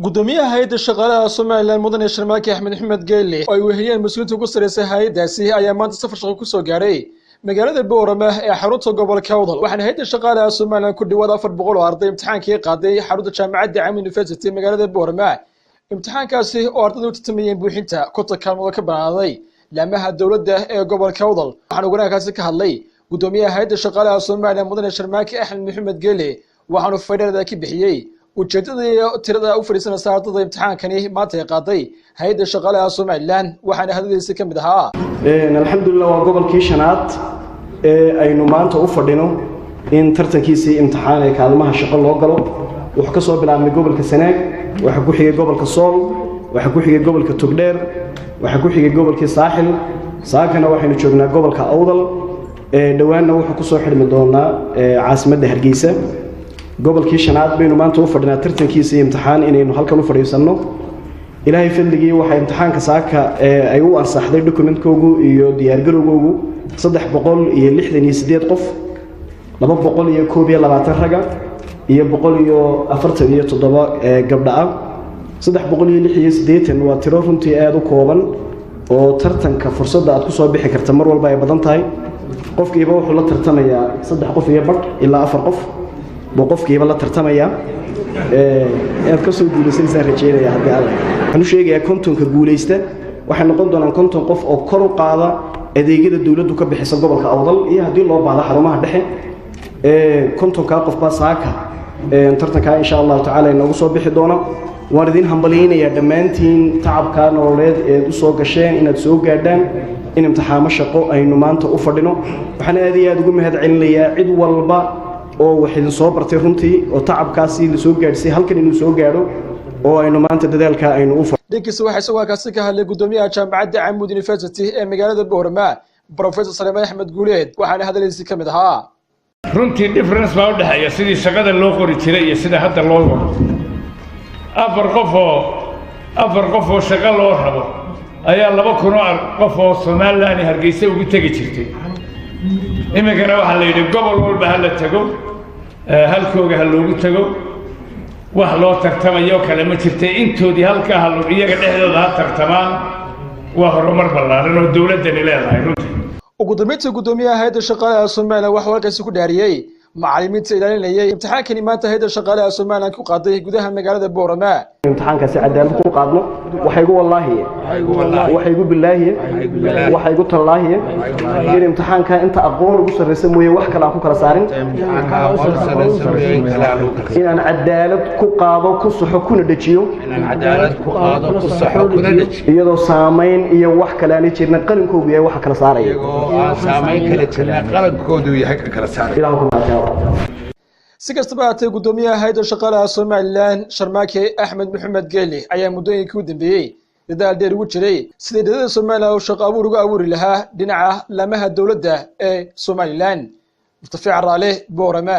gudoomiyaha hay'adda shaqaalaha Soomaaliland mudane Sharmaake Axmed Maxamed Geelle oo ay weheliyeen mas'uuliyiinta ugu sarreeyay hay'addaasi ayaa maanta safar shaqo ku soo gaaray magaalada Boorama ee xarunta gobolka Awdal waxaana hay'adda shaqaalaha Soomaaliland ku dhawaad 400 oo arday imtixaankii qaaday xarunta jaamacadda Amin University magaalada Boorama imtixaankaasi oo ardaydu u tartamayeen buuxinta konton kaalmood ka banaaday laamaha dawladda ee gobolka Awdal waxaana wanaaggaasi ka hadlay gudoomiyaha hay'adda shaqaalaha Soomaaliland mudane Sharmaake Axmed Maxamed Geelle waxaanu faydaarada ka bixiyay ujeedada tirada u fariisanaysa ardayda imtixaankani maanta ay qaaday hay'adda shaqaalaha Soomaaliland waxaana hadalkiisa ka mid ahaa alxamdulillah waa gobolkii shanaad ee aynu maanta u fadhino in tartankiisii imtixaan ee kaalmaha shaqo loo galo wuxuu ka soo bilaabmay gobolka Sanaag waxa ku xigay gobolka Sool waxa ku xigay gobolka Togdheer waxa ku xigay gobolka Saaxil saakana waxaynu joognaa gobolka Awdal dhawaanna wuxuu ku soo xidhmi doonaa caasimadda Hargeysa gobolkii shanaad baynu maanta u fadhinaa tartankiisa imtixaan inaynu halkan u fadhiisano ilaahay fadligii waxa imtixaanka saaka ay u ansaxday documentkoogu iyo diyaar garowgoogu 368 qof 221 raga iyo 147 gabdha ah 386 waa tiro runtii aad u kooban oo tartanka fursadda aad ku soo bixi karta mar walba ay badan tahay qofkiiba wuxuu la tartamayaa 3 qof iyo badh ilaa 4 qof qofkiiba la tartamaya aad ka soo guuleysay rajeynaya hadii alla waxaan sheegayaa kontonka guuleysta waxay noqon doonaan konton qof oo kor u qaada adeegyada dawladdu ka bixisa gobolka Awdal iyo hadii loo baahdo xarumaha dhexe kontonka qof baa saaka tartanka insha Allah taala inagu soo bixi doona waan idin hambalyeynaya dhammaantiin tacabka nololeed ee u soo gasheen inaad soo gaadhaan in imtixaamo shaqo aynu maanta u fadhino waxaan aad iyo aad ugu mahadcelinayaa cid walba oo waxay soo bartay runtii oo tacabkaasi la soo gaadhsay halkan inuu soo gaadho oo aynu maanta dadaalka aynu u dhankiisa waxay soo kaasi ka hadlay gudoomiyaha jaamacadda Amin University ee magaalada Boorama Professor Saleeman Axmed Guuleed waxaana hadalkiisa ka mid ahaa runtii difference baa u dhaxaya sidii shaqada loo qori jiray iyo sida hadda loo wado afar qof oo shaqo loo rabo ayaa 200 qof oo Soomaaliland Hargeysa ugu tagi jirtay imikana waxa la yidhi gobol walba ha la tago halkooga ha loogu tago wax loo tartamayo kale ma jirtay intoodii halka hal iyaga dhexdooda ha tartamaan waa horumar ballaaran oo dawladani leedahay runtii ugu dambeyntii gudoomiyaha hay'adda shaqaalaha Soomaaliland waxa halkaasi ku dhaariyay macallimiinta ilaalinayay imtixaankani maanta hay'adda shaqaalaha Soomaaliland ku qaaday gudaha magaalada Boorama imtixaankaasi cadaalad ku qaadno waxay ugu wallaahi waxay ugu billaahi waxay ugu tallaahi in imtixaanka inta aqoon ugu sarreeyay mooye wax kale aan ku kala saarin inaan cadaalad ku qaado ku saxo kuna dhajiyo iyadoo saameyn iyo wax kale aan jirna qalinkoodu yahay wax kala saaraya saameyn kale jirna qalinkoodu yahay kala saaraya si kastaba ahaatee gudoomiyaha hay'adda shaqaalaha Soomaaliland Sharmaake Axmed Maxamed Geelle ayaa muddooyinkii u dambeeyay dadaal dheer ugu jiray sidii dadada Soomaaliland oo shaqo abuur uga abuuri lahaa dhinaca laamaha dawladda ee Soomaaliland Mustafa Raale Boorama.